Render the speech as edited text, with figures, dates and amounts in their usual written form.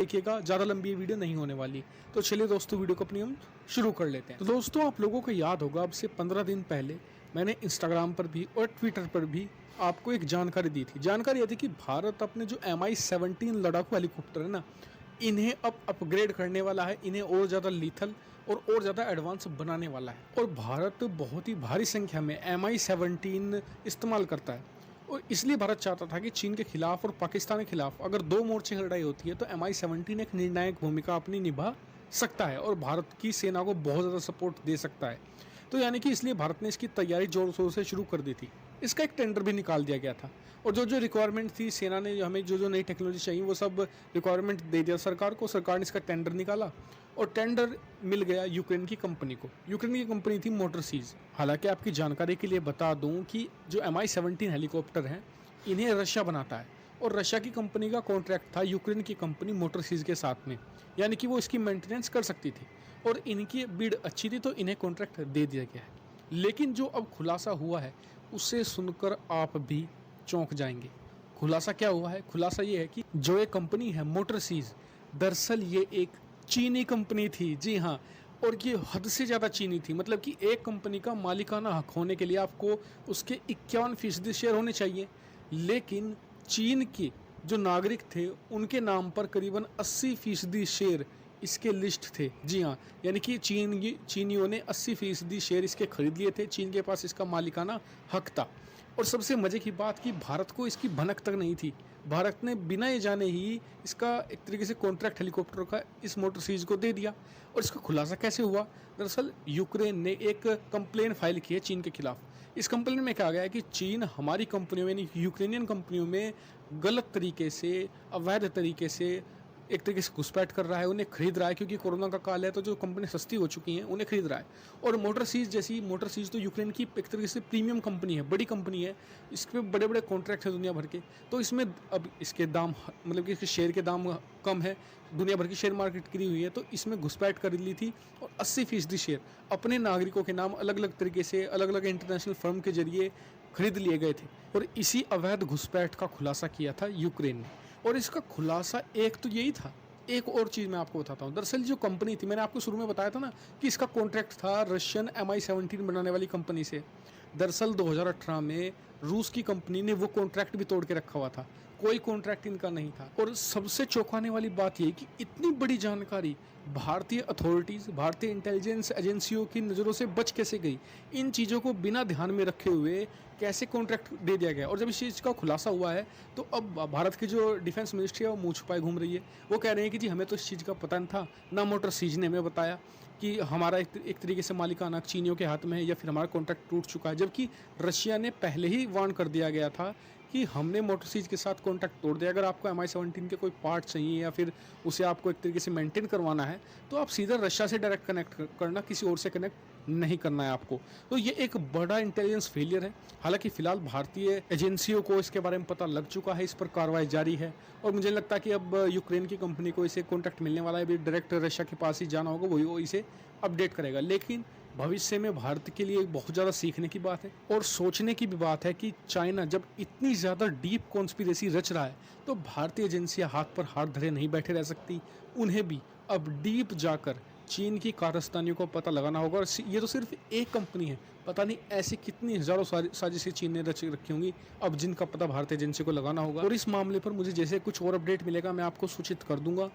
देखिएगा, ज़्यादा लंबी वीडियो नहीं होने वाली। तो चलिए दोस्तों, वीडियो को अपनी हम शुरू कर लेते हैं। तो दोस्तों, आप लोगों को याद होगा, अब से 15 दिन पहले मैंने इंस्टाग्राम पर भी और ट्विटर पर भी आपको एक जानकारी दी थी। जानकारी यह थी कि भारत अपने जो MI-17 लड़ाकू हेलीकॉप्टर है ना, इन्हें अब अपग्रेड करने वाला है, इन्हें और ज़्यादा लीथल और ज़्यादा एडवांस बनाने वाला है। और भारत बहुत ही भारी संख्या में MI-17 इस्तेमाल करता है, और इसलिए भारत चाहता था कि चीन के खिलाफ और पाकिस्तान के खिलाफ अगर दो मोर्चे की लड़ाई होती है तो MI-17 एक निर्णायक भूमिका अपनी निभा सकता है और भारत की सेना को बहुत ज़्यादा सपोर्ट दे सकता है। तो यानी कि इसलिए भारत ने इसकी तैयारी जोर शोर से शुरू कर दी थी। इसका एक टेंडर भी निकाल दिया गया था, और जो जो रिक्वायरमेंट थी, सेना ने हमें जो जो नई टेक्नोलॉजी चाहिए वो सब रिक्वायरमेंट दे दिया सरकार को। सरकार ने इसका टेंडर निकाला और टेंडर मिल गया यूक्रेन की कंपनी को। यूक्रेन की कंपनी थी मोटरसीज। हालांकि आपकी जानकारी के लिए बता दूं कि जो MI-17 हेलीकॉप्टर हैं, इन्हें रशिया बनाता है, और रशिया की कंपनी का कॉन्ट्रैक्ट था यूक्रेन की कंपनी मोटरसीज के साथ में, यानी कि वो इसकी मेंटेनेंस कर सकती थी, और इनकी बिड अच्छी थी तो इन्हें कॉन्ट्रैक्ट दे दिया गया है। लेकिन जो अब खुलासा हुआ है उसे सुनकर आप भी चौंक जाएंगे। खुलासा क्या हुआ है? खुलासा ये है कि जो ये कंपनी है मोटरसीज, दरअसल ये एक चीनी कंपनी थी। जी हाँ, और ये हद से ज़्यादा चीनी थी। मतलब कि एक कंपनी का मालिकाना हक होने के लिए आपको उसके 51% शेयर होने चाहिए, लेकिन चीन के जो नागरिक थे उनके नाम पर करीबन 80% शेयर इसके लिस्ट थे। जी हाँ, यानी कि चीनियों ने 80% शेयर इसके खरीद लिए थे। चीन के पास इसका मालिकाना हक था। और सबसे मज़े की बात कि भारत को इसकी भनक तक नहीं थी। भारत ने बिना ये जाने ही इसका एक तरीके से कॉन्ट्रैक्ट हेलीकॉप्टर का इस मोटरसीज को दे दिया। और इसका खुलासा कैसे हुआ? दरअसल यूक्रेन ने एक कंप्लेन फाइल की है चीन के खिलाफ। इस कंप्लेन में कहा गया है कि चीन हमारी कंपनियों में, यानी यूक्रेनियन कंपनियों में गलत तरीके से, अवैध तरीके से एक तरीके से घुसपैठ कर रहा है, उन्हें खरीद रहा है, क्योंकि कोरोना का काल है तो जो कंपनी सस्ती हो चुकी हैं उन्हें खरीद रहा है। और मोटरसीज तो यूक्रेन की एक तरीके से प्रीमियम कंपनी है, बड़ी कंपनी है, इसके बड़े बड़े कॉन्ट्रैक्ट हैं दुनिया भर के। तो इसमें अब इसके दाम, मतलब कि इसके शेयर के दाम कम है, दुनिया भर की शेयर मार्केट गिरी हुई है, तो इसमें घुसपैठ कर ली थी और 80% शेयर अपने नागरिकों के नाम अलग अलग तरीके से अलग अलग इंटरनेशनल फर्म के जरिए खरीद लिए गए थे। और इसी अवैध घुसपैठ का खुलासा किया था यूक्रेन ने। और इसका खुलासा एक तो यही था, एक और चीज़ मैं आपको बताता हूँ। दरअसल जो कंपनी थी, मैंने आपको शुरू में बताया था ना कि इसका कॉन्ट्रैक्ट था रशियन MI-17 बनाने वाली कंपनी से। दरअसल 2018 में रूस की कंपनी ने वो कॉन्ट्रैक्ट भी तोड़ के रखा हुआ था, कोई कॉन्ट्रैक्ट इनका नहीं था। और सबसे चौंकाने वाली बात यह कि इतनी बड़ी जानकारी भारतीय अथॉरिटीज़, भारतीय इंटेलिजेंस एजेंसियों की नज़रों से बच कैसे गई? इन चीज़ों को बिना ध्यान में रखे हुए कैसे कॉन्ट्रैक्ट दे दिया गया? और जब इस चीज़ का खुलासा हुआ है तो अब भारत की जो डिफेंस मिनिस्ट्री है वो मुँह छुपाए घूम रही है। वो कह रहे हैं कि जी हमें तो इस चीज़ का पता नहीं था, ना मोटरसीज ने हमें बताया कि हमारा एक तरीके से मालिकाना चीनियों के हाथ में है, या फिर हमारा कॉन्ट्रैक्ट टूट चुका है। जबकि रशिया ने पहले ही वार्न कर दिया गया था कि हमने मोटरसीज के साथ कॉन्टैक्ट तोड़ दिया। अगर आपको MI-17 के कोई पार्ट चाहिए या फिर उसे आपको एक तरीके से मेंटेन करवाना है तो आप सीधा रशिया से डायरेक्ट कनेक्ट करना, किसी और से कनेक्ट नहीं करना है आपको। तो ये एक बड़ा इंटेलिजेंस फेलियर है। हालांकि फिलहाल भारतीय एजेंसियों को इसके बारे में पता लग चुका है, इस पर कार्रवाई जारी है, और मुझे लगता है कि अब यूक्रेन की कंपनी को इसे कॉन्टैक्ट मिलने वाला है, भी डायरेक्ट रशिया के पास ही जाना होगा, वही वो इसे अपडेट करेगा। लेकिन भविष्य में भारत के लिए बहुत ज़्यादा सीखने की बात है और सोचने की भी बात है कि चाइना जब इतनी ज़्यादा डीप कॉन्स्पिरेसी रच रहा है तो भारतीय एजेंसियां हाथ पर हाथ धरे नहीं बैठे रह सकती। उन्हें भी अब डीप जाकर चीन की कारस्तानियों को पता लगाना होगा। और ये तो सिर्फ एक कंपनी है, पता नहीं ऐसी कितनी हज़ारों साजिशें चीन ने रच रखी होंगी, अब जिनका पता भारतीय एजेंसी को लगाना होगा। और इस मामले पर मुझे जैसे कुछ और अपडेट मिलेगा मैं आपको सूचित कर दूंगा।